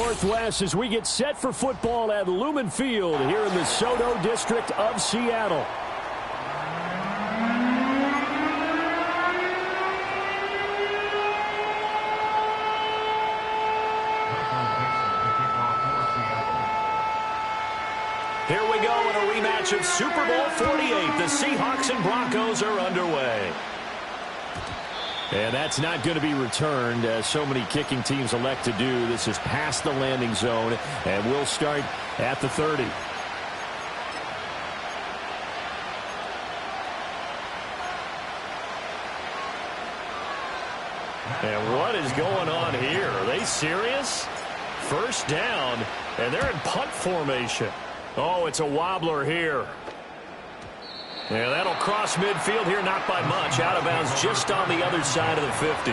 Northwest as we get set for football at Lumen Field here in the Soto district of Seattle. Here we go in a rematch of Super Bowl 48. The Seahawks and Broncos are underway. And that's not going to be returned, as so many kicking teams elect to do. This is past the landing zone, and we'll start at the 30. And what is going on here? Are they serious? First down, and they're in punt formation. Oh, it's a wobbler here. Yeah, that'll cross midfield here, not by much. Out of bounds just on the other side of the 50.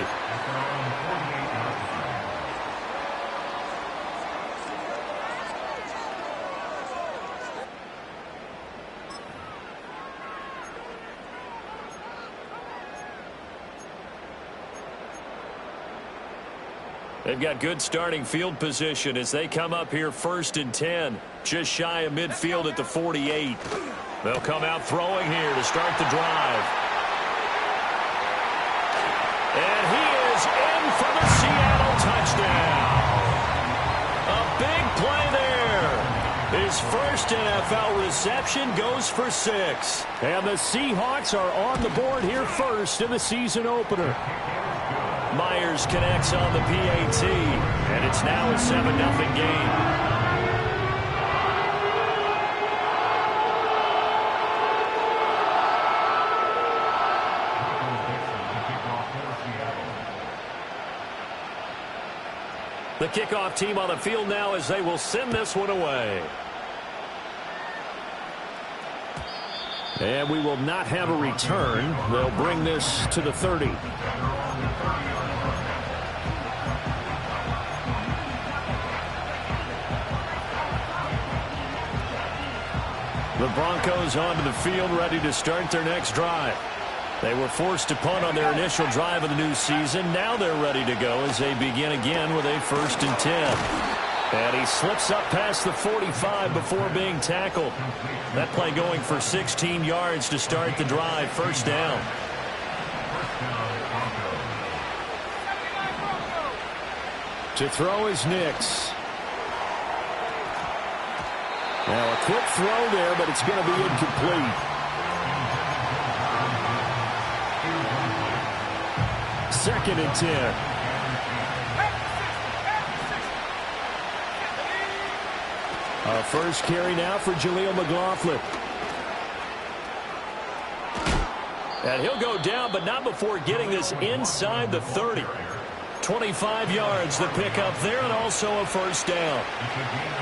They've got good starting field position as they come up here 1st and 10. Just shy of midfield at the 48. They'll come out throwing here to start the drive. And he is in for the Seattle touchdown. A big play there. His first NFL reception goes for 6. And the Seahawks are on the board here first in the season opener. Myers connects on the PAT, and it's now a 7-0 game. The kickoff team on the field now as they will send this one away. And we will not have a return. They'll bring this to the 30. The Broncos onto the field, ready to start their next drive. They were forced to punt on their initial drive of the new season. Now they're ready to go as they begin again with a 1st and 10. And he slips up past the 45 before being tackled. That play going for 16 yards to start the drive. 1st down. To throw is Nix. Now a quick throw there, but it's going to be incomplete. Second and 10. A first carry now for Jaleel McLaughlin. And he'll go down, but not before getting this inside the 30. 25 yards, the pickup there, and also a 1st down.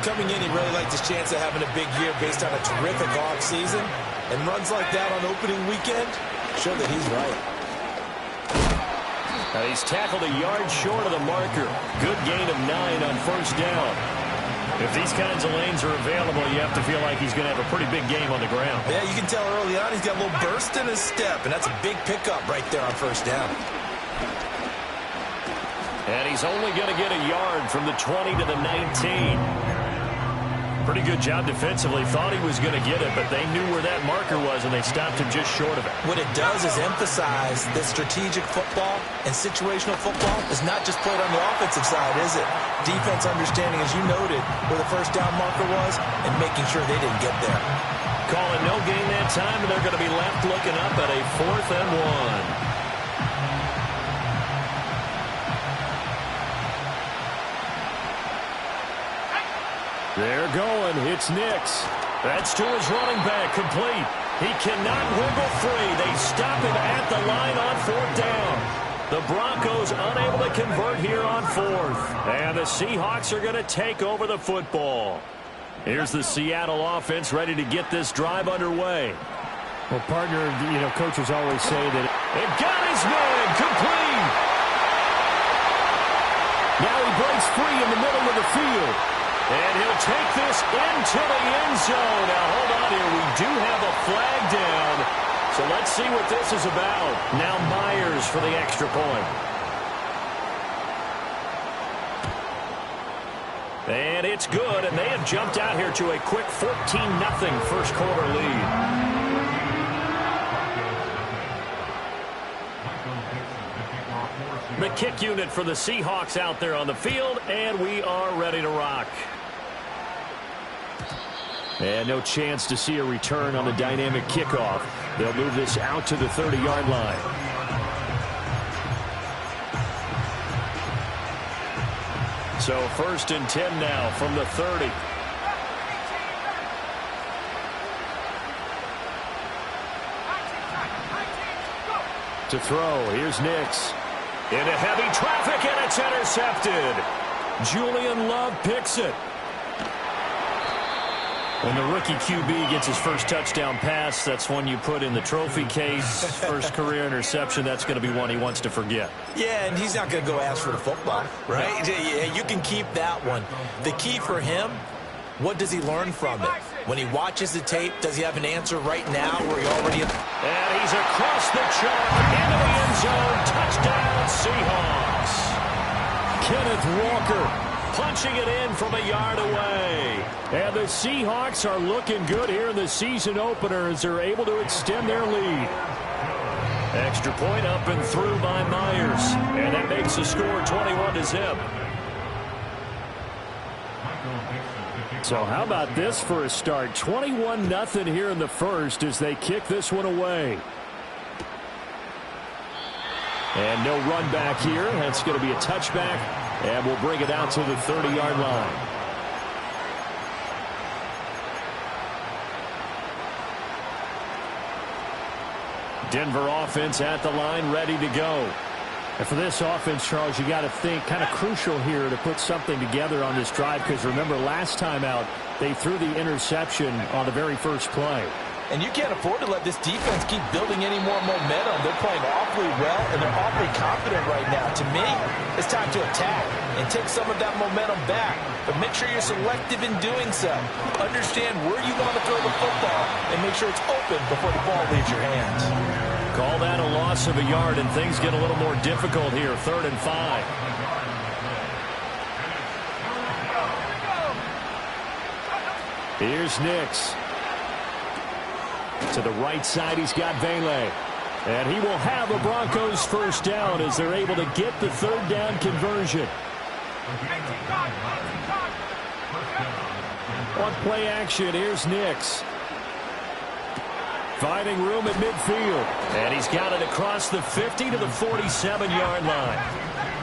Coming in, he really liked his chance of having a big year based on a terrific offseason. And runs like that on opening weekend show that he's right. And he's tackled a yard short of the marker. Good gain of 9 on 1st down. If these kinds of lanes are available, you have to feel like he's going to have a pretty big game on the ground. Yeah, you can tell early on he's got a little burst in his step, and that's a big pickup right there on 1st down. And he's only going to get a yard from the 20 to the 19. Pretty good job defensively. Thought he was going to get it, but they knew where that marker was, and they stopped him just short of it. What it does is emphasize that strategic football and situational football is not just played on the offensive side, is it? Defense understanding, as you noted, where the 1st down marker was and making sure they didn't get there. Calling no gain that time, and they're going to be left looking up at a 4th and 1. They're going. It's Nix. That's to his running back. Complete. He cannot wiggle free. They stop him at the line on 4th down. The Broncos unable to convert here on 4th. And the Seahawks are going to take over the football. Here's the Seattle offense ready to get this drive underway. Well, partner, coaches always say that it got his man. Complete. Now he breaks free in the middle of the field. And he'll take this into the end zone. Now, hold on here. We do have a flag down. So let's see what this is about. Now Myers for the extra point. And it's good, and they have jumped out here to a quick 14-0 first quarter lead. The kick unit for the Seahawks out there on the field, and we are ready to rock. And no chance to see a return on the dynamic kickoff. They'll move this out to the 30-yard line. So 1st and 10 now from the 30. To throw, here's Nix. Into heavy traffic, and it's intercepted. Julian Love picks it. When the rookie QB gets his first touchdown pass, that's one you put in the trophy case. First career interception, that's going to be one he wants to forget. Yeah, and he's not going to go ask for the football, right? Yeah, you can keep that one. The key for him, what does he learn from it? When he watches the tape, does he have an answer right now where he already... And he's across the chalk into the end zone. Touchdown, Seahawks. Kenneth Walker punching it in from a yard away. And the Seahawks are looking good here in the season opener as they're able to extend their lead. Extra point up and through by Myers. And that makes the score 21-0. So how about this for a start? 21-0 here in the first as they kick this one away. And no run back here. That's going to be a touchback. And we'll bring it out to the 30-yard line. Denver offense at the line, ready to go. And for this offense, Charles, you got to think kind of crucial here to put something together on this drive, because remember last time out they threw the interception on the very first play. And you can't afford to let this defense keep building any more momentum. They're playing awfully well, and they're awfully confident right now. To me, it's time to attack and take some of that momentum back. But make sure you're selective in doing so. Understand where you want to throw the football and make sure it's open before the ball leaves your hands. Call that a loss of a yard, and things get a little more difficult here. 3rd and 5. Here's Nix. To the right side, he's got Vele. And he will have a Broncos first down as they're able to get the 3rd down conversion. On play action, here's Nix. Finding room at midfield. And he's got it across the 50 to the 47-yard line.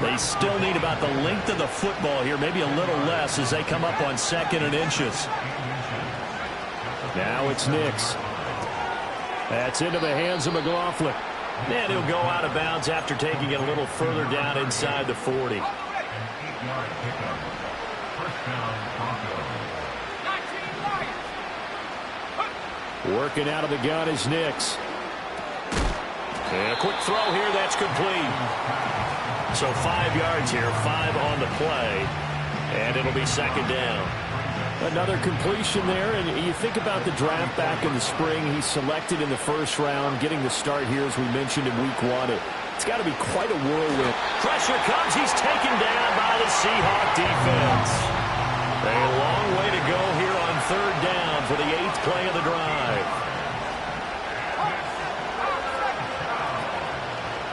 They still need about the length of the football here, maybe a little less as they come up on 2nd and inches. Now it's Nix. That's into the hands of McLaughlin. And he'll go out of bounds after taking it a little further down inside the 40. Working out of the gun is Nix. And a quick throw here, that's complete. So 5 yards here, 5 on the play. And it'll be 2nd down. Another completion there, and you think about the draft back in the spring. He's selected in the 1st round, getting the start here, as we mentioned in week 1. It's got to be quite a whirlwind. Pressure comes. He's taken down by the Seahawk defense. A long way to go here on 3rd down for the 8th play of the drive.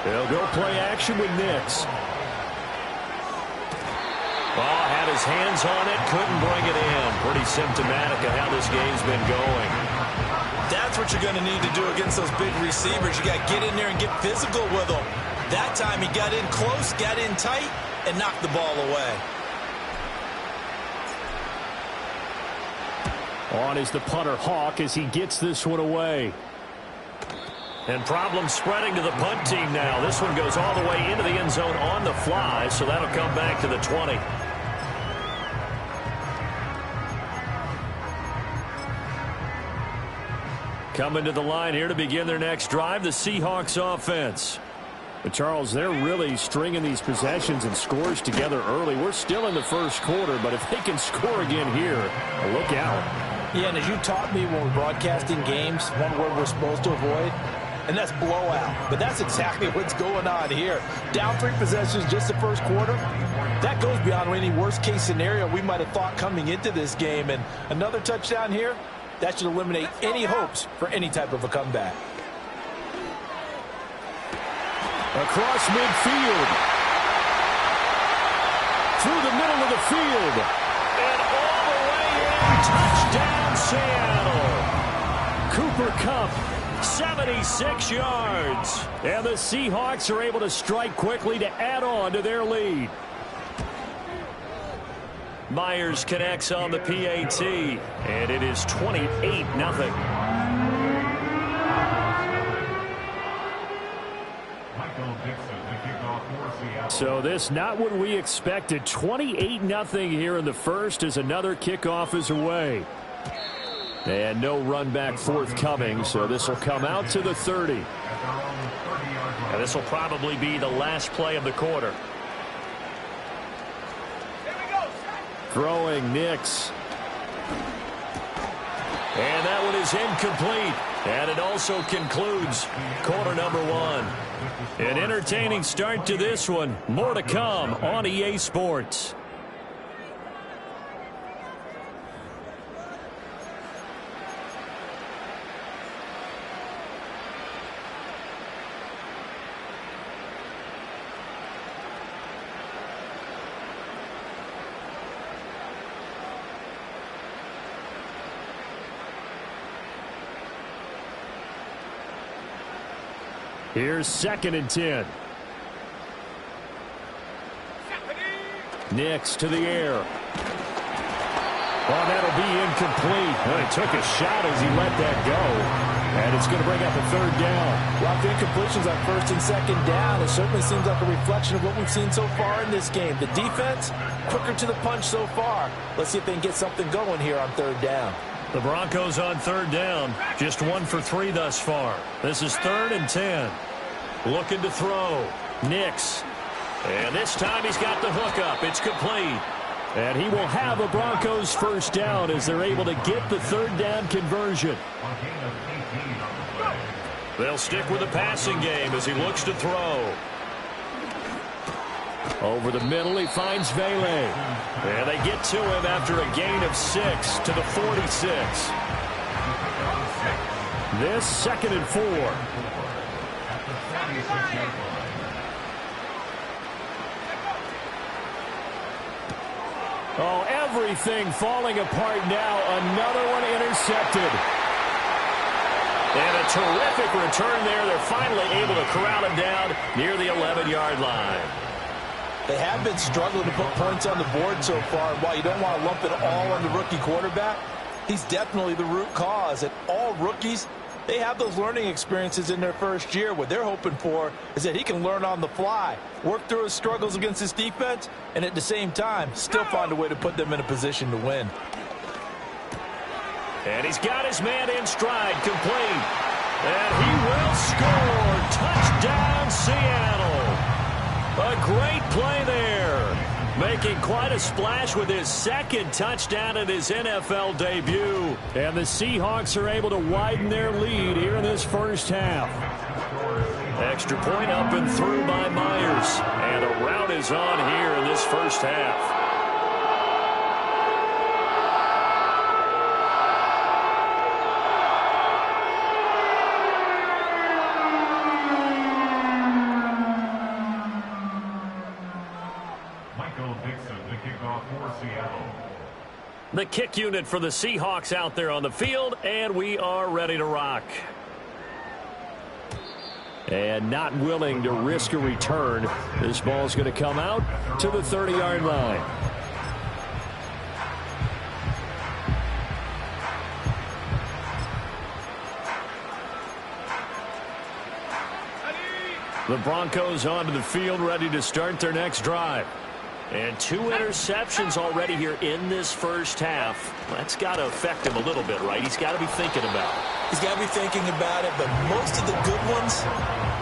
They'll go play action with Nix. Ball had his hands on it, couldn't bring it in. Pretty symptomatic of how this game's been going. That's what you're going to need to do against those big receivers. You got to get in there and get physical with them. That time he got in close, got in tight, and knocked the ball away. On is the punter Hawk as he gets this one away. And problems spreading to the punt team now. This one goes all the way into the end zone on the fly, so that'll come back to the 20. Coming to the line here to begin their next drive, the Seahawks offense. But Charles, they're really stringing these possessions and scores together early. We're still in the 1st quarter, but if they can score again here, look out. Yeah, and as you taught me when we're broadcasting games, one word we're supposed to avoid, and that's blowout. But that's exactly what's going on here. Down 3 possessions just the first quarter. That goes beyond any worst-case scenario we might have thought coming into this game. And another touchdown here, that should eliminate any hopes for any type of a comeback. Across midfield. Through the middle of the field. And all the way in. Touchdown, Seattle. Cooper Kupp, 76 yards. And the Seahawks are able to strike quickly to add on to their lead. Myers connects on the PAT, and it is 28-0. So this not what we expected. 28-0 here in the first as another kickoff is away. And no run back forthcoming, so this will come out to the 30. And this will probably be the last play of the quarter. Throwing Nix. And that one is incomplete. And it also concludes quarter number 1. An entertaining start to this one. More to come on EA Sports. Here's 2nd and 10. Nix to the air. Oh, that'll be incomplete. Well, he took a shot as he let that go. And it's going to bring up a 3rd down. Lots of incompletions on 1st and 2nd down. It certainly seems like a reflection of what we've seen so far in this game. The defense, quicker to the punch so far. Let's see if they can get something going here on 3rd down. The Broncos on 3rd down. Just 1 for 3 thus far. This is 3rd and 10. Looking to throw. Nix. And this time he's got the hook up. It's complete. And he will have a Broncos 1st down as they're able to get the 3rd down conversion. They'll stick with the passing game as he looks to throw. Over the middle, he finds Vele. And they get to him after a gain of 6 to the 46. This 2nd and 4. Oh, everything falling apart now. Another one intercepted. And a terrific return there. They're finally able to corral him down near the 11-yard line. They have been struggling to put points on the board so far. While you don't want to lump it all on the rookie quarterback, he's definitely the root cause. And all rookies, they have those learning experiences in their first year. What they're hoping for is that he can learn on the fly, work through his struggles against his defense, and at the same time, still find a way to put them in a position to win. And he's got his man in stride, complete. And he will score. Touchdown, Seattle. A great play there. Making quite a splash with his 2nd touchdown in his NFL debut. And the Seahawks are able to widen their lead here in this first half. Extra point up and through by Myers. And a rout is on here in this first half. The kick unit for the Seahawks out there on the field, and we are ready to rock. And not willing to risk a return. This ball is going to come out to the 30-yard line. The Broncos onto the field, ready to start their next drive. And 2 interceptions already here in this first half. That's got to affect him a little bit, right? He's got to be thinking about it. He's got to be thinking about it, but most of the good ones,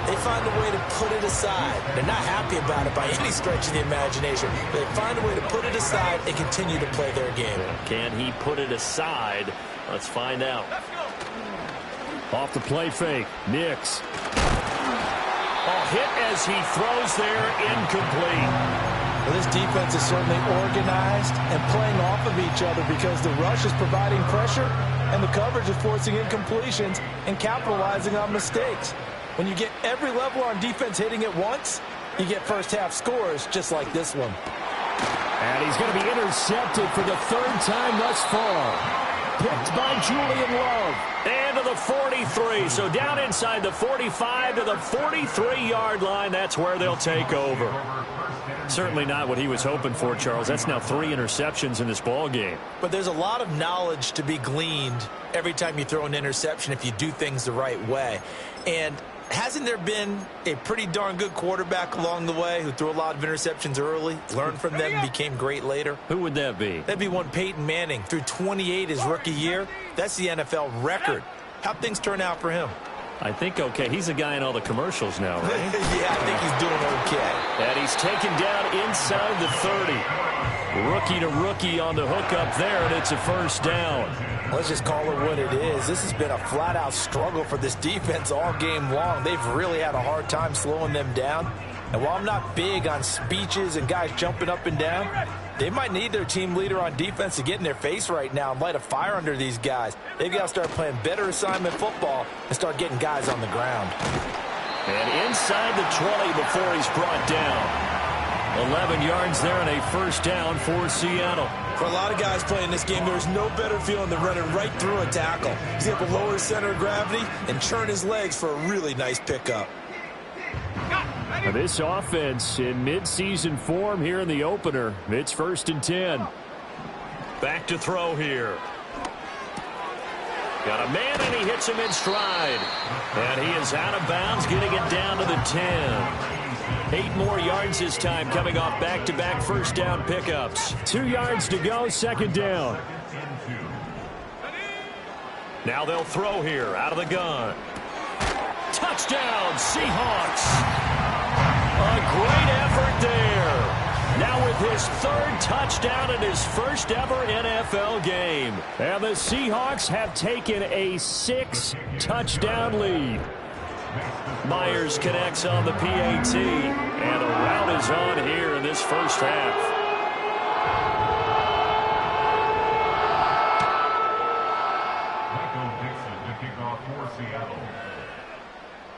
they find a way to put it aside. They're not happy about it by any stretch of the imagination. They find a way to put it aside and continue to play their game. Can he put it aside? Let's find out. Off the play fake. Nix. Hit as he throws there, incomplete. Well, this defense is certainly organized and playing off of each other because the rush is providing pressure and the coverage is forcing incompletions and capitalizing on mistakes. When you get every level on defense hitting at once, you get first half scores just like this one. And he's going to be intercepted for the third time thus far. Picked by Julian Love. And to the 43. So down inside the 45 to the 43-yard line. That's where they'll take over. Certainly not what he was hoping for, Charles. That's now 3 interceptions in this ball game. But there's a lot of knowledge to be gleaned every time you throw an interception if you do things the right way. And hasn't there been a pretty darn good quarterback along the way who threw a lot of interceptions early, learned from them, and became great later? Who would that be? That'd be one Peyton Manning. Threw 28 his rookie year. That's the NFL record. How'd things turn out for him? I think okay. He's a guy in all the commercials now, right? Yeah, I think he's doing okay. And he's taken down inside the 30. Rookie to rookie on the hook up there, and it's a first down. Let's just call it what it is. This has been a flat-out struggle for this defense all game long. They've really had a hard time slowing them down. And while I'm not big on speeches and guys jumping up and down, they might need their team leader on defense to get in their face right now and light a fire under these guys. They've got to start playing better assignment football and start getting guys on the ground. And inside the 20 before he's brought down. 11 yards there and a first down for Seattle. For a lot of guys playing this game, there's no better feeling than running right through a tackle. He's able to lower his center of gravity and churn his legs for a really nice pickup. This offense in midseason form here in the opener. It's 1st and 10. Back to throw here. Got a man, and he hits him in stride. And he is out of bounds, getting it down to the 10. 8 more yards this time, coming off back-to-back first down pickups. 2 yards to go, second down. Now they'll throw here, out of the gun. Touchdown, Seahawks. A great effort there. Now with his 3rd touchdown in his first ever NFL game. And the Seahawks have taken a 6-touchdown lead. Myers connects on the PAT. And a rout is on here in this first half.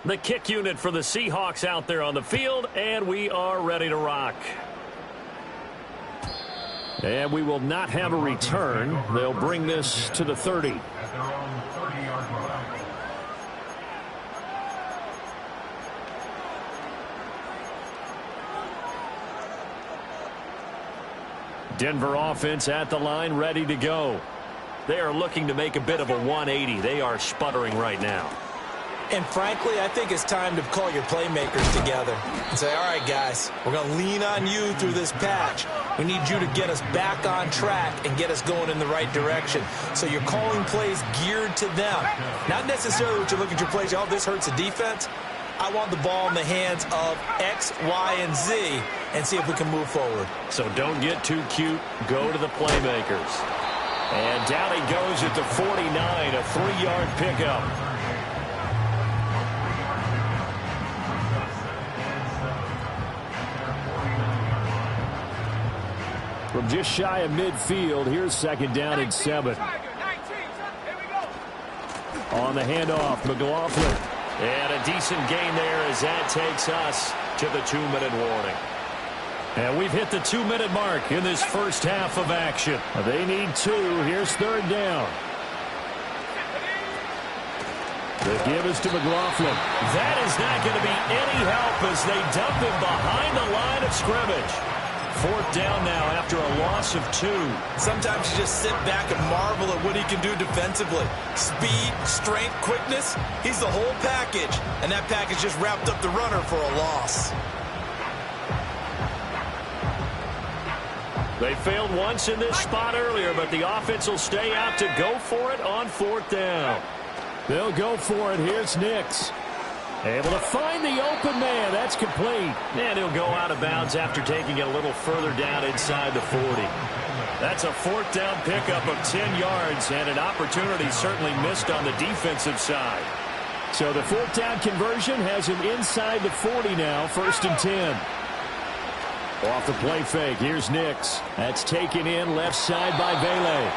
The kick unit for the Seahawks out there on the field, and we are ready to rock. And we will not have a return. They'll bring this to the 30. Denver offense at the line, ready to go. They are looking to make a bit of a 180. They are sputtering right now. And frankly, I think it's time to call your playmakers together and say, all right, guys, we're going to lean on you through this patch. We need you to get us back on track and get us going in the right direction. So you're calling plays geared to them. Not necessarily what you look at your plays, oh, this hurts the defense. I want the ball in the hands of X, Y, and Z and see if we can move forward. So don't get too cute. Go to the playmakers. And down he goes at the 49, a 3-yard pickup. From just shy of midfield, here's second down and 7. On the handoff, McLaughlin. And a decent gain there as that takes us to the 2-minute warning. And we've hit the 2-minute mark in this first half of action. They need 2. Here's 3rd down. The give is to McLaughlin. That is not going to be any help as they dump him behind the line of scrimmage. 4th down now after a loss of 2. Sometimes you just sit back and marvel at what he can do defensively. Speed, strength, quickness, he's the whole package. And that package just wrapped up the runner for a loss. They failed once in this spot earlier, but the offense will stay out to go for it on 4th down. They'll go for it. Here's Nix. Able to find the open man. That's complete. And he'll go out of bounds after taking it a little further down inside the 40. That's a fourth down pickup of 10 yards and an opportunity certainly missed on the defensive side. So the fourth down conversion has him inside the 40 now, 1st and 10. Off the play fake, here's Nix. That's taken in left side by Vele.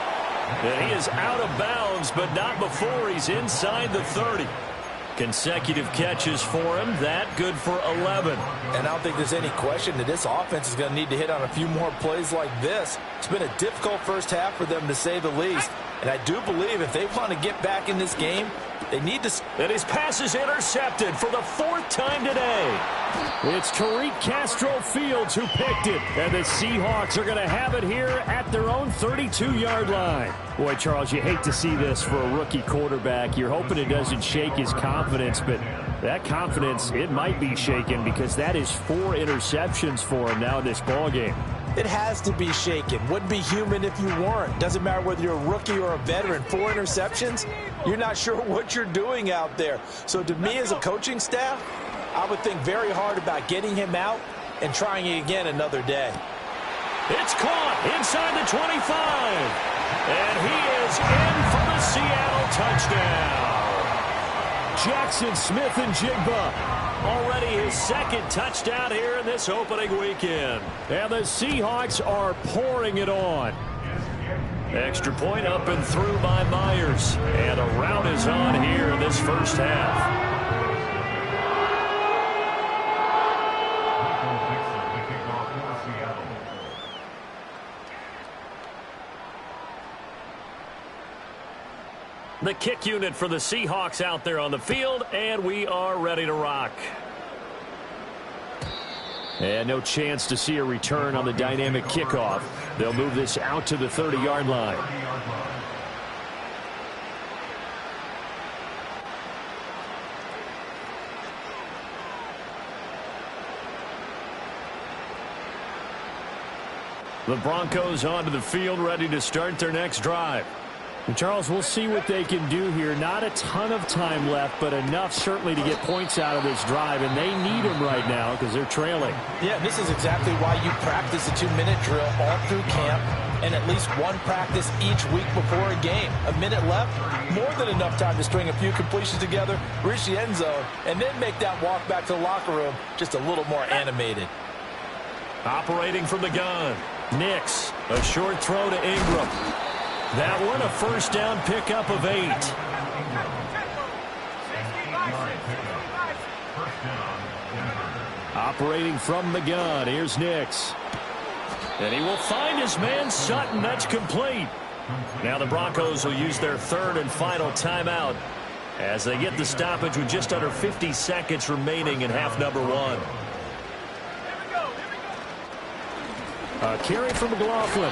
And he is out of bounds, but not before he's inside the 30. Consecutive catches for him. That good for 11. And I don't think there's any question that this offense is going to need to hit on a few more plays like this. It's been a difficult first half for them, to say the least. And I do believe if they want to get back in this game, they need to... And his pass is intercepted for the 4th time today. It's Tariq Castro-Fields who picked it. And the Seahawks are going to have it here at their own 32-yard line. Boy, Charles, you hate to see this for a rookie quarterback. You're hoping it doesn't shake his confidence, but that confidence, it might be shaken because that is 4 interceptions for him now in this ballgame. It has to be shaken. Wouldn't be human if you weren't. Doesn't matter whether you're a rookie or a veteran. 4 interceptions, you're not sure what you're doing out there. So to me as a coaching staff, I would think very hard about getting him out and trying it again another day. It's caught inside the 25. And he is in for the Seattle touchdown. Jackson Smith and Jigba. Already his 2nd touchdown here in this opening weekend. And the Seahawks are pouring it on. Extra point up and through by Myers. And a rout is on here in this first half. The kick unit for the Seahawks out there on the field, and we are ready to rock. And no chance to see a return on the dynamic kickoff. They'll move this out to the 30-yard line. The Broncos onto the field, ready to start their next drive. And Charles, we'll see what they can do here. Not a ton of time left, but enough certainly to get points out of this drive, and they need them right now because they're trailing. Yeah, this is exactly why you practice a 2-minute drill all through camp and at least one practice each week before a game. A minute left, more than enough time to string a few completions together, reach the end zone, and then make that walk back to the locker room just a little more animated. Operating from the gun, Nix, a short throw to Ingram. That one a first down pickup of 8. Operating from the gun, here's Nix. And he will find his man Sutton. That's complete. Now the Broncos will use their 3rd and final timeout as they get the stoppage with just under 50 seconds remaining in half number 1. A carry from McLaughlin.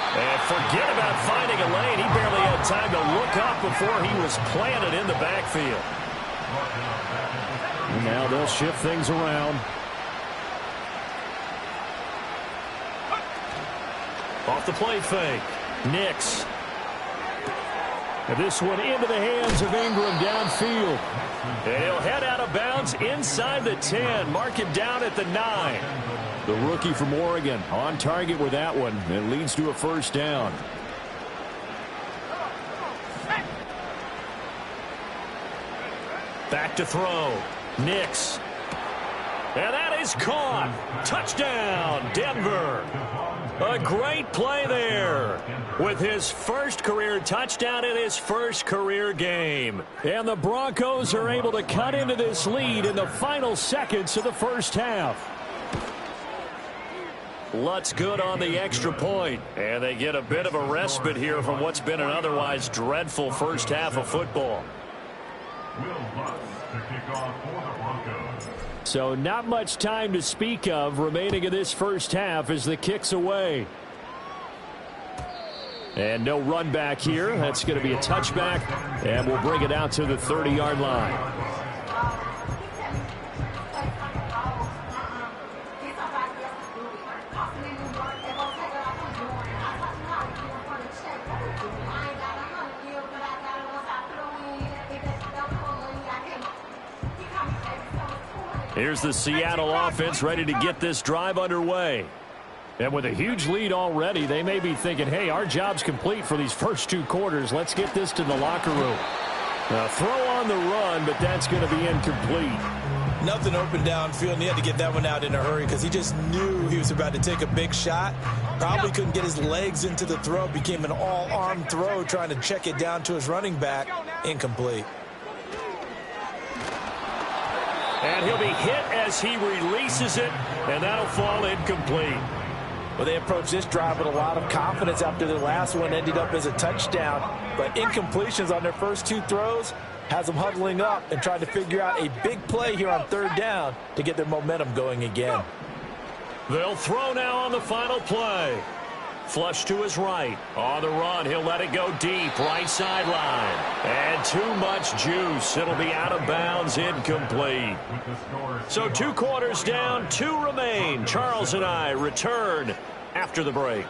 And forget about finding a lane. He barely had time to look up before he was planted in the backfield. And now they'll shift things around. Off the play fake, Nix. And this one into the hands of Ingram downfield. And he'll head out of bounds inside the 10. Mark him down at the 9. The rookie from Oregon on target with that one. It leads to a first down. Back to throw. Nix. And that is caught. Touchdown, Denver. A great play there with his first career touchdown in his first career game. And the Broncos are able to cut into this lead in the final seconds of the first half. Lutz good on the extra point. And they get a bit of a respite here from what's been an otherwise dreadful first half of football. So not much time to speak of remaining in this first half as the kick's away. And no run back here. That's going to be a touchback. And we'll bring it out to the 30-yard line. Here's the Seattle offense ready to get this drive underway. And with a huge lead already, they may be thinking, hey, our job's complete for these first 2 quarters. Let's get this to the locker room. Throw on the run, but that's going to be incomplete. Nothing open downfield, and he had to get that one out in a hurry because he just knew he was about to take a big shot. Probably couldn't get his legs into the throw. Became an all-arm throw trying to check it down to his running back. Incomplete. And he'll be hit as he releases it, and that'll fall incomplete. Well, they approached this drive with a lot of confidence after their last one ended up as a touchdown. But incompletions on their first 2 throws has them huddling up and trying to figure out a big play here on 3rd down to get their momentum going again. They'll throw now on the final play. Flush to his right. On the run, he'll let it go deep, right sideline. And too much juice. It'll be out of bounds, incomplete. So 2 quarters down, 2 remain. Charles and I return after the break.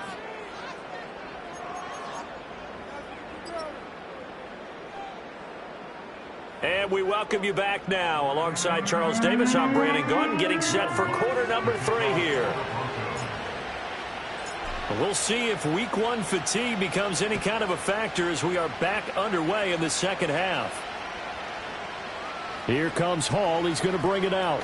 And we welcome you back now. Alongside Charles Davis, I'm Brandon Gunn, getting set for quarter number 3 here. We'll see if week 1 fatigue becomes any kind of a factor as we are back underway in the second half. Here comes Hall. He's going to bring it out.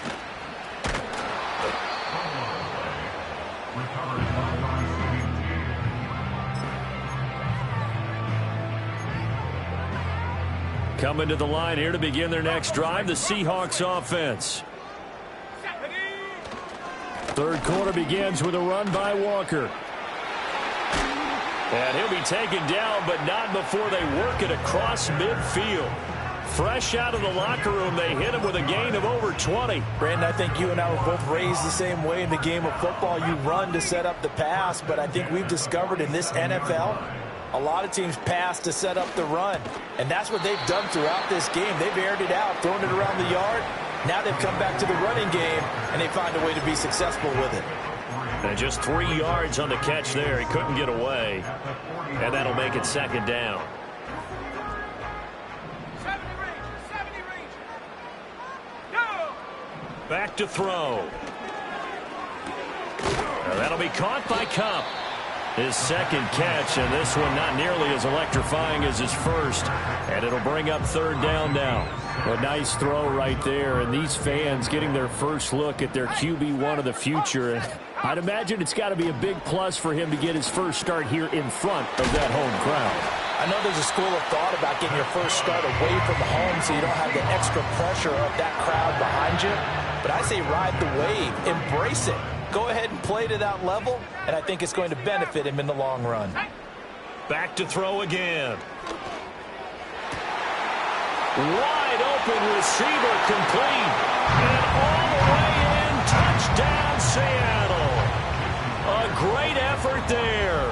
Coming to the line here to begin their next drive, the Seahawks offense. 3rd quarter begins with a run by Walker. And he'll be taken down, but not before they work it across midfield. Fresh out of the locker room, they hit him with a gain of over 20. Brandon, I think you and I were both raised the same way in the game of football. You run to set up the pass, but I think we've discovered in this NFL, a lot of teams pass to set up the run. And that's what they've done throughout this game. They've aired it out, thrown it around the yard. Now they've come back to the running game, and they find a way to be successful with it. And just 3 yards on the catch there. He couldn't get away. And that'll make it 2nd down. Back to throw. Now that'll be caught by Cup. His 2nd catch, and this one not nearly as electrifying as his first. And it'll bring up 3rd down now. A nice throw right there, and these fans getting their first look at their QB1 of the future. And I'd imagine it's got to be a big plus for him to get his first start here in front of that home crowd. I know there's a school of thought about getting your first start away from home so you don't have the extra pressure of that crowd behind you. But I say ride the wave, embrace it. Go ahead and play to that level, and I think it's going to benefit him in the long run. Back to throw again. Wide open receiver complete. And all the way in, touchdown Seattle. A great effort there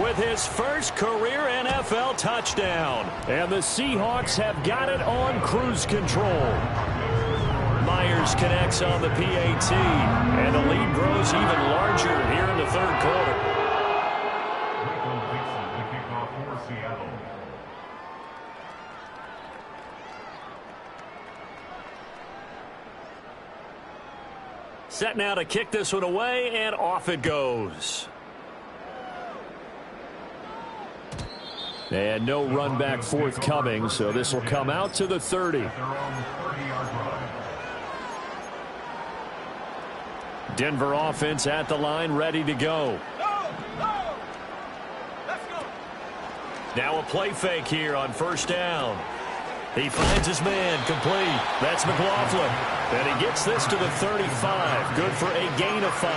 with his first career NFL touchdown. And the Seahawks have got it on cruise control. Myers connects on the PAT, and the lead grows even larger here in the 3rd quarter. Set now to kick this one away, and off it goes. And no run back forthcoming, so this will come out to the 30. Denver offense at the line, ready to go. Now a play fake here on 1st down. He finds his man, complete. That's McLaughlin. And he gets this to the 35. Good for a gain of 5.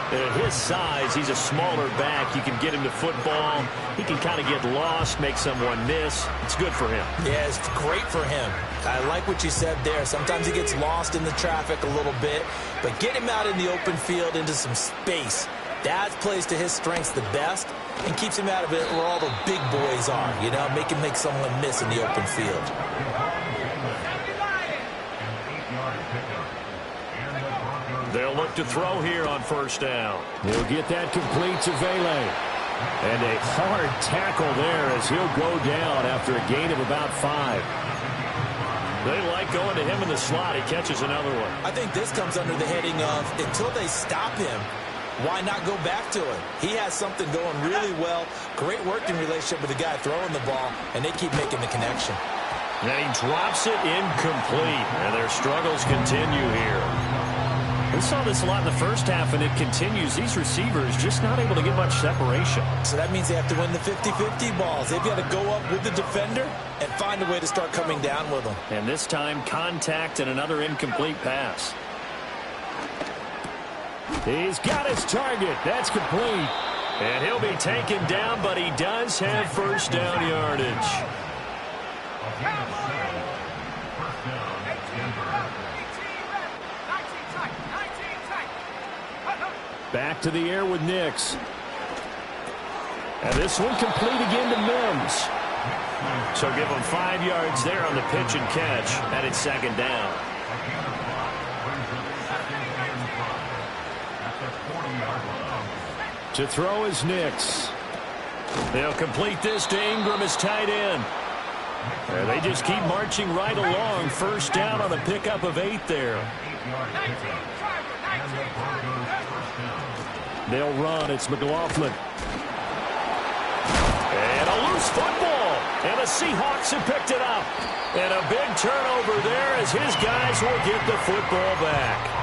At his size, he's a smaller back. You can get him to football. He can kind of get lost, make someone miss. It's good for him. Yeah, it's great for him. I like what you said there. Sometimes he gets lost in the traffic a little bit, but get him out in the open field into some space. That plays to his strengths the best and keeps him out of it where all the big boys are, you know, make him make someone miss in the open field. They'll look to throw here on 1st down. He'll get that complete to Vele. And a hard tackle there as he'll go down after a gain of about 5. They like going to him in the slot. He catches another one. I think this comes under the heading of until they stop him, Why not go back to it? He has something going really well. Great working relationship with the guy throwing the ball, and they keep making the connection. Then he drops it incomplete, and their struggles continue here. We saw this a lot in the first half, and it continues. These receivers just not able to get much separation. So that means they have to win the 50-50 balls. They've got to go up with the defender and find a way to start coming down with them. And this time, contact and another incomplete pass. He's got his target. That's complete. And he'll be taken down, but he does have first down yardage. Back to the air with Nix. And this one complete again to Mims. So give him 5 yards there on the pitch and catch, and it's second down. To throw is Nix. They'll complete this to Ingram as tight end. And they just keep marching right along. First down on a pickup of 8 there. They'll run. It's McLaughlin. And a loose football. And the Seahawks have picked it up. And a big turnover there as his guys will get the football back.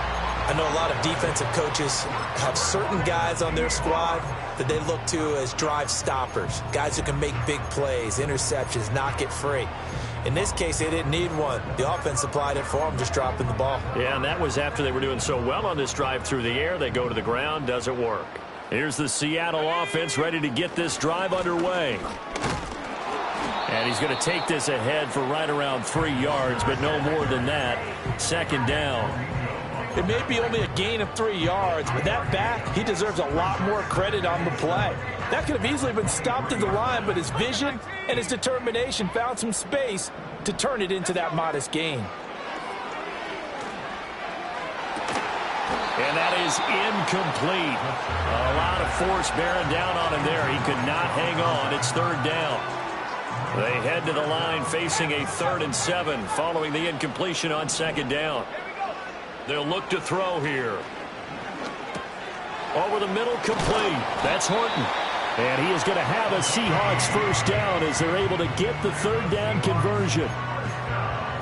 I know a lot of defensive coaches have certain guys on their squad that they look to as drive stoppers, guys who can make big plays, interceptions, knock it free. In this case, they didn't need one. The offense supplied it for them, just dropping the ball. Yeah, and that was after they were doing so well on this drive through the air. They go to the ground, doesn't work. Here's the Seattle offense ready to get this drive underway. And he's going to take this ahead for right around 3 yards, but no more than that. Second down. It may be only a gain of 3 yards, but that back, he deserves a lot more credit on the play. That could have easily been stopped at the line, but his vision and his determination found some space to turn it into that modest gain. And that is incomplete. A lot of force bearing down on him there. He could not hang on. It's third down. They head to the line facing a 3rd and 7 following the incompletion on second down. They'll look to throw here. Over the middle, complete. That's Horton. And he is going to have a Seahawks first down as they're able to get the third down conversion.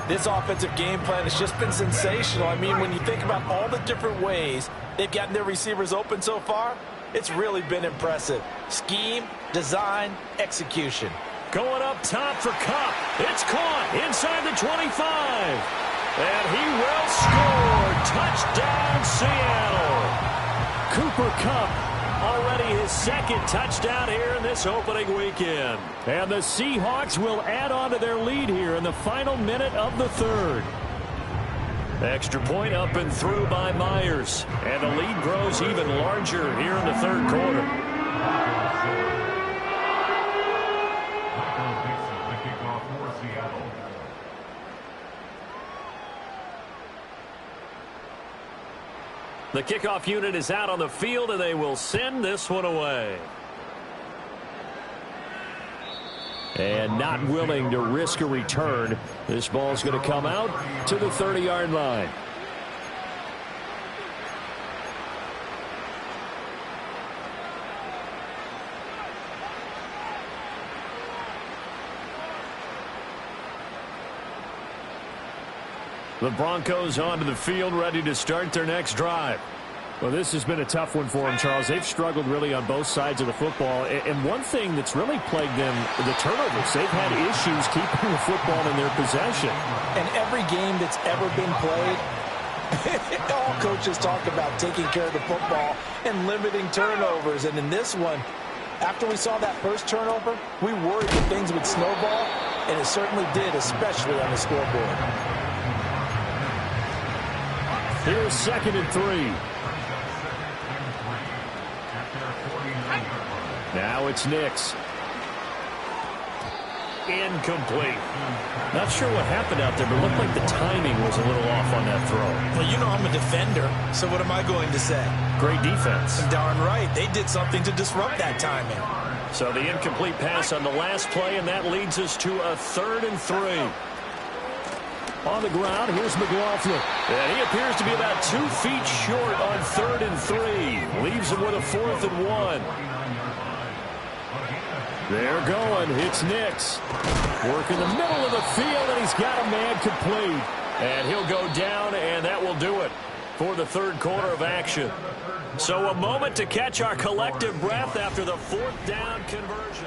This offensive game plan has just been sensational. I mean, when you think about all the different ways they've gotten their receivers open so far, it's really been impressive. Scheme, design, execution. Going up top for Kupp. It's caught inside the 25. And he will score. Touchdown, Seattle. Cooper Kupp, already his second touchdown here in this opening weekend. And the Seahawks will add on to their lead here in the final minute of the third. Extra point up and through by Myers. And the lead grows even larger here in the third quarter. The kickoff unit is out on the field, and they will send this one away. And not willing to risk a return. This ball's going to come out to the 30-yard line. The Broncos onto the field, ready to start their next drive. Well, this has been a tough one for them, Charles. They've struggled really on both sides of the football. And one thing that's really plagued them, the turnovers. They've had issues keeping the football in their possession. And every game that's ever been played, all coaches talk about taking care of the football and limiting turnovers. And in this one, after we saw that first turnover, we worried that things would snowball, and it certainly did, especially on the scoreboard. Here's 2nd and 3. Now it's Nix. Incomplete. Not sure what happened out there, but it looked like the timing was a little off on that throw. Well, you know I'm a defender, so what am I going to say? Great defense. Darn right. They did something to disrupt that timing. So the incomplete pass on the last play, and that leads us to a 3rd and 3. On the ground, here's McLaughlin. And he appears to be about 2 feet short on 3rd and 3. Leaves him with a 4th and 1. They're going. It's Nix. Work in the middle of the field, and he's got a man complete. And he'll go down, and that will do it for the 3rd quarter of action. So a moment to catch our collective breath after the 4th down conversion.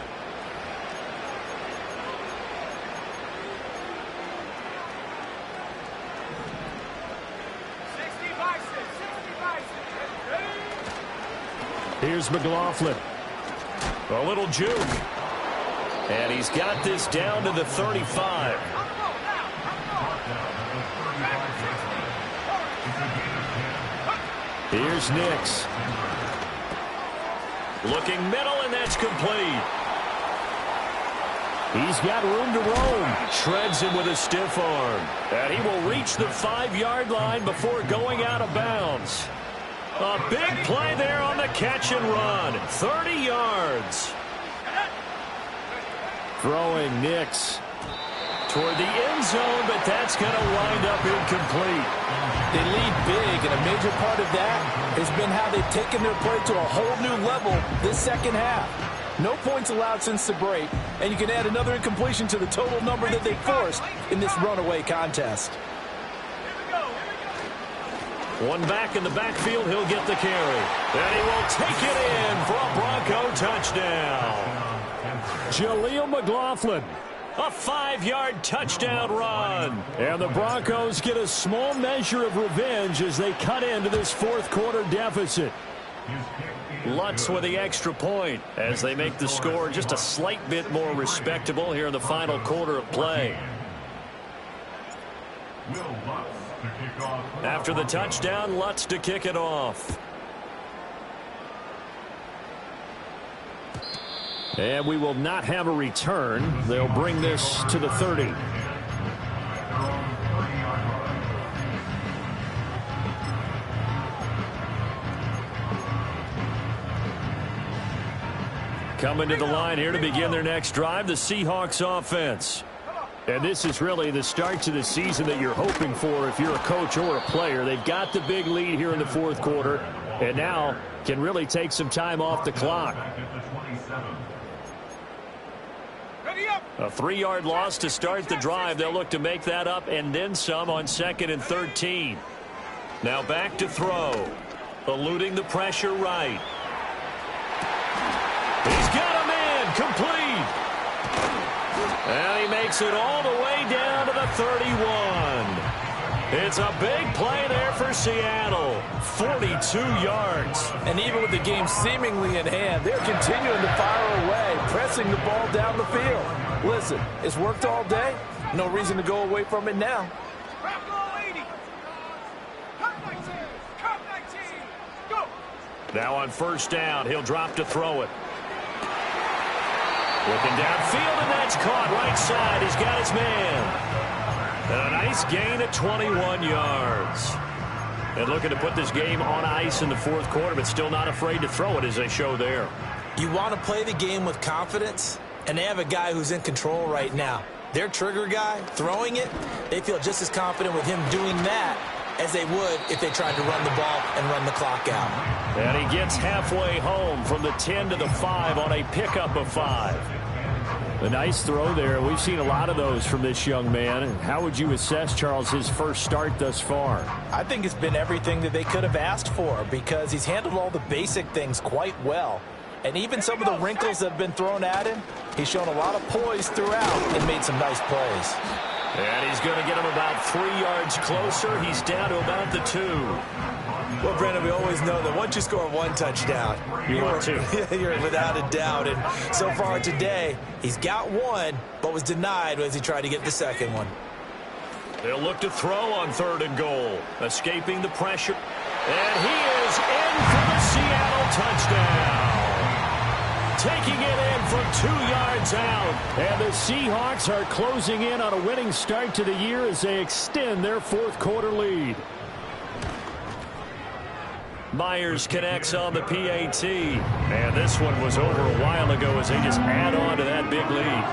Here's McLaughlin. A little juke. And he's got this down to the 35. Here's Nix. Looking middle, and that's complete. He's got room to roam. Shreds him with a stiff arm. And he will reach the 5-yard line before going out of bounds. A big play there on the catch and run. 30 yards. Throwing Nix. Toward the end zone, but that's going to wind up incomplete. They lead big, and a major part of that has been how they've taken their play to a whole new level this second half. No points allowed since the break, and you can add another incompletion to the total number that they forced in this runaway contest. One back in the backfield, he'll get the carry. And he will take it in for a Bronco touchdown. Jaleel McLaughlin. A 5-yard touchdown run. And the Broncos get a small measure of revenge as they cut into this 4th quarter deficit. Lutz with the extra point as they make the score just a slight bit more respectable here in the final quarter of play. After the touchdown, Lutz to kick it off. And we will not have a return. They'll bring this to the 30. Coming to the line here to begin their next drive, the Seahawks offense. And this is really the start to the season that you're hoping for if you're a coach or a player. They've got the big lead here in the 4th quarter, and now can really take some time off the clock. A 3-yard loss to start the drive. They'll look to make that up and then some on 2nd and 13. Now back to throw. Eluding the pressure right. He's got a man complete. And he makes it all the way down to the 31. It's a big play there for Seattle. 42 yards. And even with the game seemingly in hand, they're continuing to fire away, pressing the ball down the field. Listen, it's worked all day. No reason to go away from it now. Now on 1st down, he'll drop to throw it. Looking downfield, and that's caught right side. He's got his man. And a nice gain at 21 yards. And looking to put this game on ice in the 4th quarter, but still not afraid to throw it as they show there. You want to play the game with confidence, and they have a guy who's in control right now. Their trigger guy, throwing it, they feel just as confident with him doing that as they would if they tried to run the ball and run the clock out. And he gets halfway home from the 10 to the 5 on a pickup of 5. A nice throw there. We've seen a lot of those from this young man. How would you assess, Charles, his first start thus far? I think it's been everything that they could have asked for because he's handled all the basic things quite well. And even some of the wrinkles that have been thrown at him, he's shown a lot of poise throughout and made some nice plays. And he's going to get him about 3 yards closer. He's down to about the 2. Well, Brandon, we always know that once you score 1 touchdown, you're without a doubt. And so far today, he's got 1, but was denied as he tried to get the 2nd one. They'll look to throw on 3rd and goal, escaping the pressure. And he is in for the Seattle touchdown. Taking it in from 2 yards out. And the Seahawks are closing in on a winning start to the year as they extend their 4th quarter lead. Myers connects on the PAT. And this one was over a while ago as they just add on to that big lead.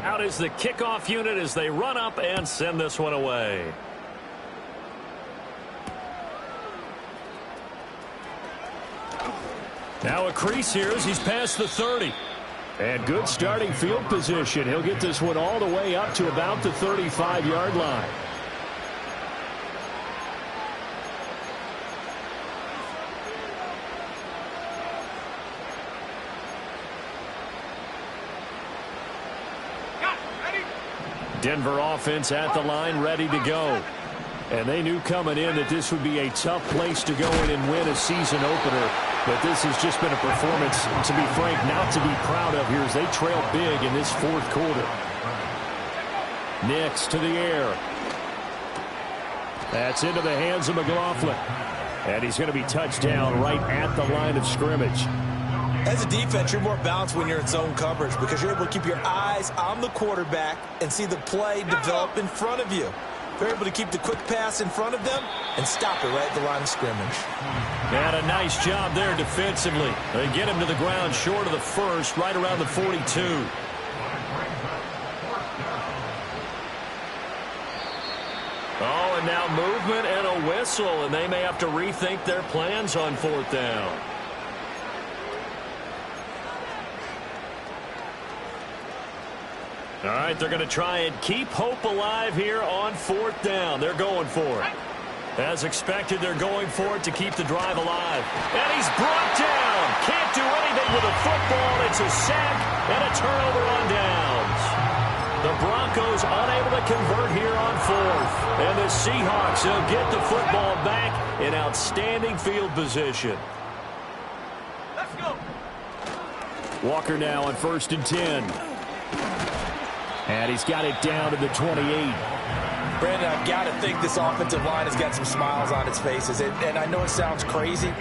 Out is the kickoff unit as they run up and send this one away. Now a crease here as he's past the 30. And good starting field position. He'll get this one all the way up to about the 35-yard line. Denver offense at the line, ready to go. And they knew coming in that this would be a tough place to go in and win a season opener. But this has just been a performance, to be frank, not to be proud of here as they trail big in this fourth quarter. Nix to the air. That's into the hands of McLaughlin. And he's going to be touched down right at the line of scrimmage. As a defense, you're more balanced when you're in zone coverage because you're able to keep your eyes on the quarterback and see the play develop in front of you. They're able to keep the quick pass in front of them and stop it right at the line of scrimmage. And a nice job there defensively. They get him to the ground short of the first, right around the 42. Oh, and now movement and a whistle, and they may have to rethink their plans on fourth down. All right, they're going to try and keep hope alive here on fourth down. They're going for it. As expected, they're going for it to keep the drive alive. And he's brought down. Can't do anything with a football. It's a sack and a turnover on downs. The Broncos unable to convert here on fourth. And the Seahawks will get the football back in outstanding field position. Let's go. Walker now on 1st and 10. And he's got it down to the 28. Brandon, I've got to think this offensive line has got some smiles on its faces. And I know it sounds crazy,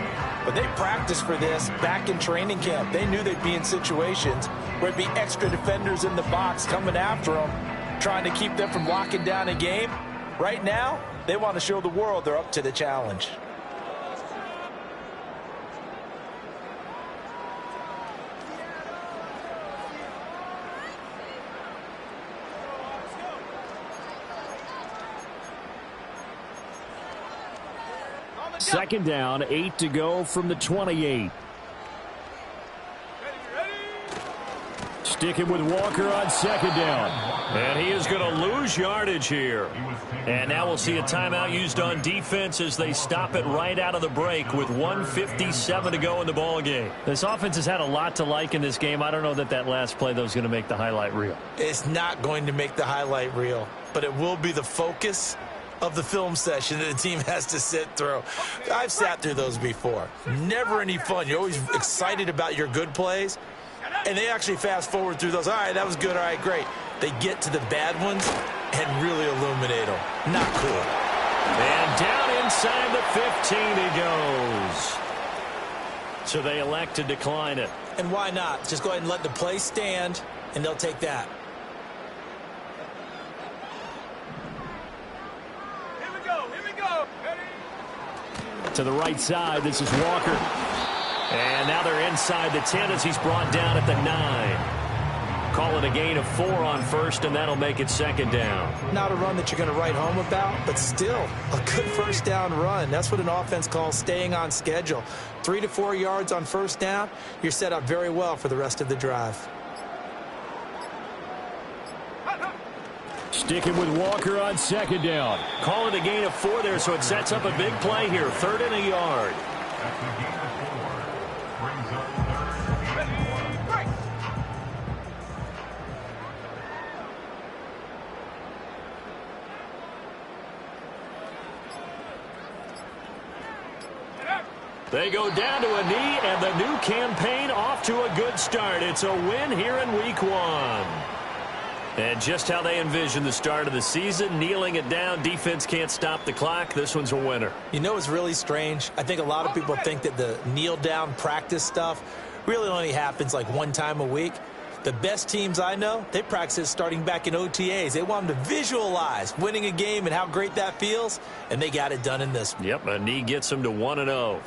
but they practiced for this back in training camp. They knew they'd be in situations where there'd be extra defenders in the box coming after them, trying to keep them from locking down a game. Right now, they want to show the world they're up to the challenge. Second down, 8 to go from the 28. Sticking with Walker on second down. And he is going to lose yardage here. And now we'll see a timeout used on defense as they stop it right out of the break with 1:57 to go in the ballgame. This offense has had a lot to like in this game. I don't know that that last play, though, is going to make the highlight reel. It's not going to make the highlight reel, but it will be the focus of the film session that the team has to sit through. I've sat through those before. Never any fun. You're always excited about your good plays, and they actually fast forward through those. All right, that was good. All right, great. They get to the bad ones and really illuminate them. Not cool. And down inside the 15 he goes. So they elect to decline it. And why not? Just go ahead and let the play stand, and they'll take that. To the right side, this is Walker. And now they're inside the 10 as he's brought down at the 9. Call it a gain of 4 on first, and that'll make it second down. Not a run that you're going to write home about, but still a good first down run. That's what an offense calls staying on schedule. 3 to 4 yards on first down, you're set up very well for the rest of the drive. Sticking with Walker on second down. Call it a gain of 4 there, so it sets up a big play here. 3rd and a yard. They go down to a knee, and the new campaign off to a good start. It's a win here in week 1. And just how they envision the start of the season, kneeling it down, defense can't stop the clock. This one's a winner. You know, it's really strange. I think a lot of people think that the kneel-down practice stuff really only happens like one time a week. The best teams I know, they practice it starting back in OTAs. They want them to visualize winning a game and how great that feels, and they got it done in this one. Yep, a knee gets them to 1-0.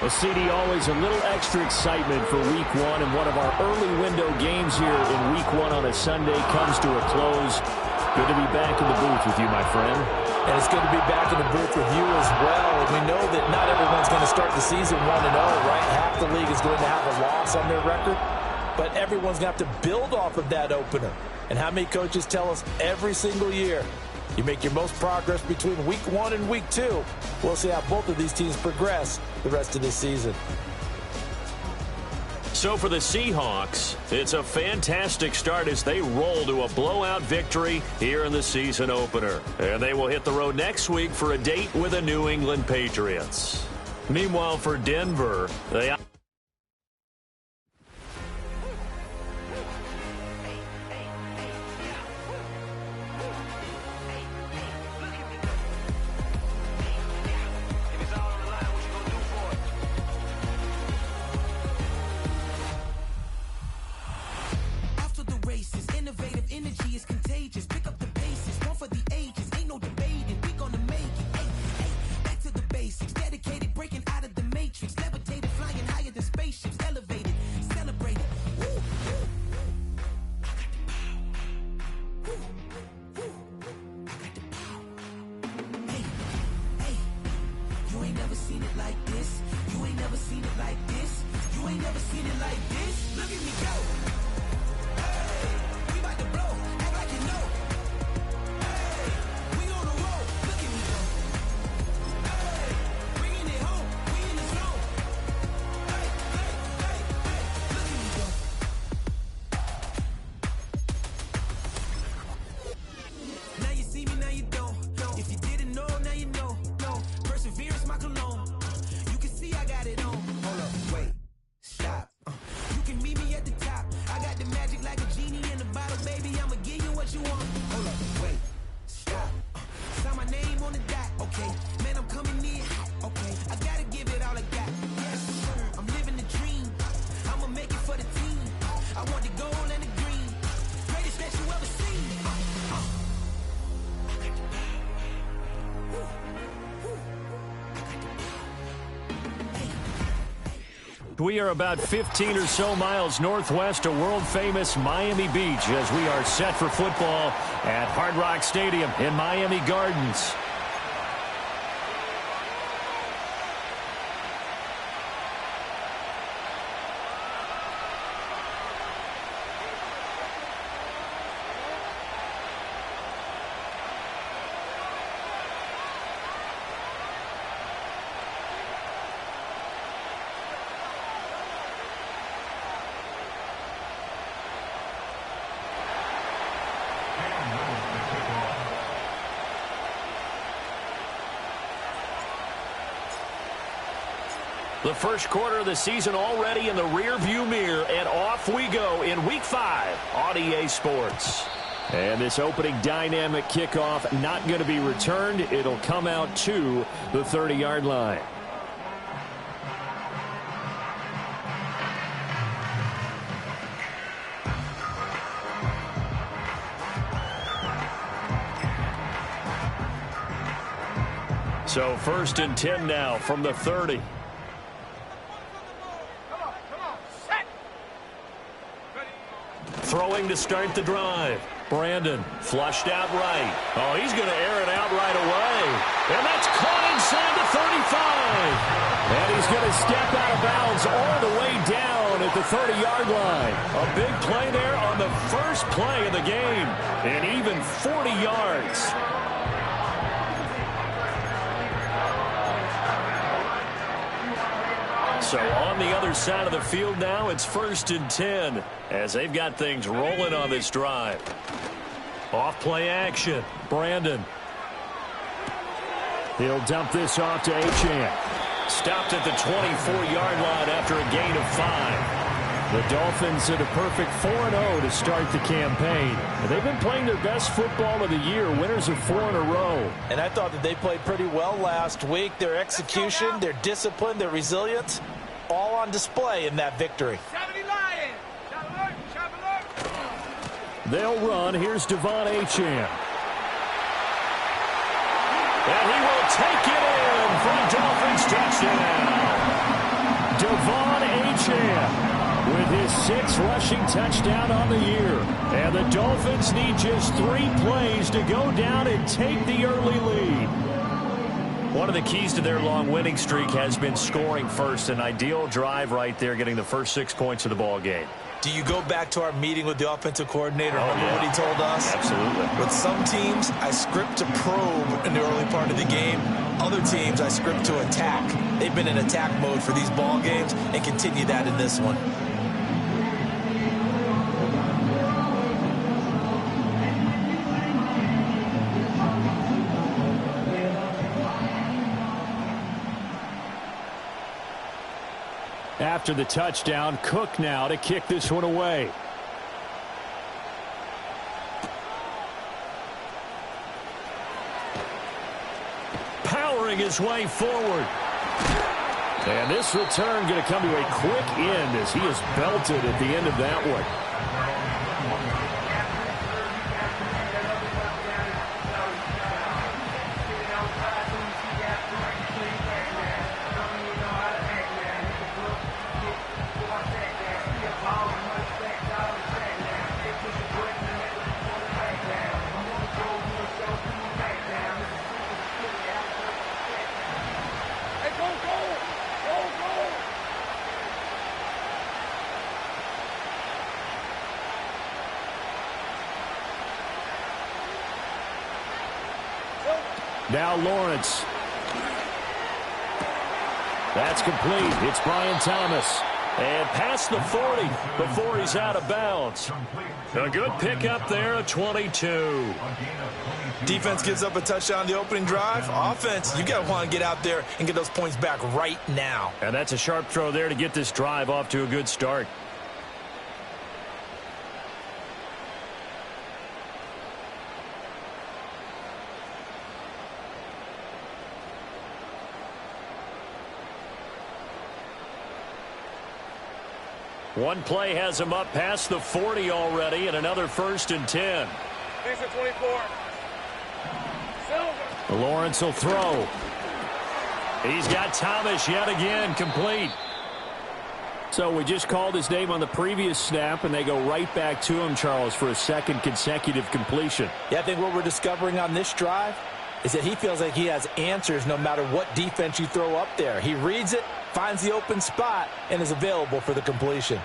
Well, CD, always a little extra excitement for Week 1, and one of our early window games here in Week 1 on a Sunday comes to a close. Good to be back in the booth with you, my friend. And it's good to be back in the booth with you as well. We know that not everyone's going to start the season 1-0, right? Half the league is going to have a loss on their record, but everyone's going to have to build off of that opener. And how many coaches tell us every single year, you make your most progress between Week 1 and Week 2. We'll see how both of these teams progress the rest of this season. So for the Seahawks, it's a fantastic start as they roll to a blowout victory here in the season opener. And they will hit the road next week for a date with the New England Patriots. Meanwhile, for Denver, they... We are about 15 or so miles northwest of world-famous Miami Beach as we are set for football at Hard Rock Stadium in Miami Gardens. The first quarter of the season already in the rear-view mirror, and off we go in Week 5 on EA Sports. And this opening dynamic kickoff not going to be returned. It'll come out to the 30-yard line. So 1st and 10 now from the 30. Throwing to start the drive. Brandon flushed out right. Oh, he's going to air it out right away. And that's caught inside the 35. And he's going to step out of bounds all the way down at the 30-yard line. A big play there on the first play of the game. And even 40 yards. So on the other side of the field now, it's 1st and 10 as they've got things rolling on this drive. Off play action. Brandon. He'll dump this off to Achane. Stopped at the 24-yard line after a gain of 5. The Dolphins at a perfect 4-0 to start the campaign. They've been playing their best football of the year, winners of 4 in a row. And I thought that they played pretty well last week. Their execution, their discipline, their resilience, all on display in that victory. They'll run. Here's Devon Achane. And he will take it in for a Dolphins touchdown. Devon Achane with his 6th rushing touchdown on the year. And the Dolphins need just 3 plays to go down and take the early lead. One of the keys to their long winning streak has been scoring first. An ideal drive right there, getting the first 6 points of the ball game. Do you go back to our meeting with the offensive coordinator? Remember what he told us? Absolutely. With some teams, I script to probe in the early part of the game. Other teams, I script to attack. They've been in attack mode for these ball games and continue that in this one. After the touchdown, Cook now to kick this one away. Powering his way forward. And this return going to come to a quick end as he is belted at the end of that one. Now Lawrence. That's complete. It's Brian Thomas. And past the 40 before he's out of bounds. A good pickup there, a 22. Defense gives up a touchdown on the opening drive. Offense, you got to want to get out there and get those points back right now. And that's a sharp throw there to get this drive off to a good start. One play has him up past the 40 already, and another 1st and 10. These are 24. Silver. Lawrence will throw. He's got Thomas yet again, complete. So we just called his name on the previous snap, and they go right back to him, Charles, for a 2nd consecutive completion. Yeah, I think what we're discovering on this drive is that he feels like he has answers no matter what defense you throw up there. He reads it, finds the open spot, and is available for the completion.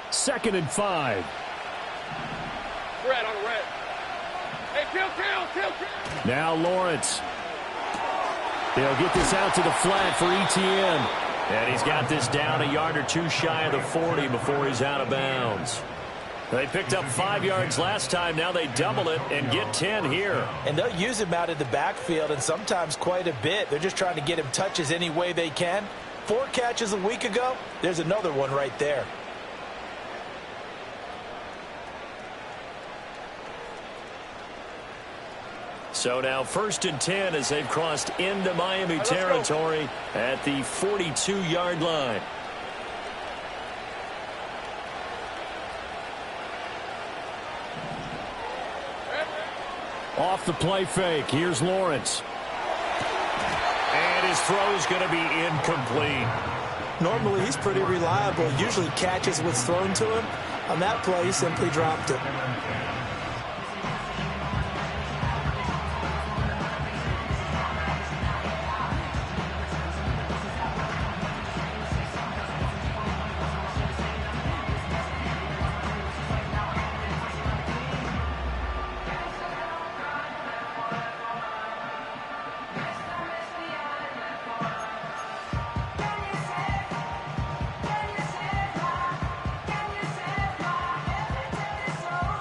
Second and 5. Red on the red. Hey, kill. Now Lawrence. They'll get this out to the flat for Etienne. And he's got this down a yard or 2 shy of the 40 before he's out of bounds. They picked up 5 yards last time. Now they double it and get 10 here. And they'll use him out in the backfield, and sometimes quite a bit. They're just trying to get him touches any way they can. 4 catches a week ago. There's another one right there. So now 1st and 10 as they've crossed into Miami territory at the 42-yard line. Off the play fake. Here's Lawrence. And his throw is going to be incomplete. Normally, he's pretty reliable. Usually catches what's thrown to him. On that play, he simply dropped it.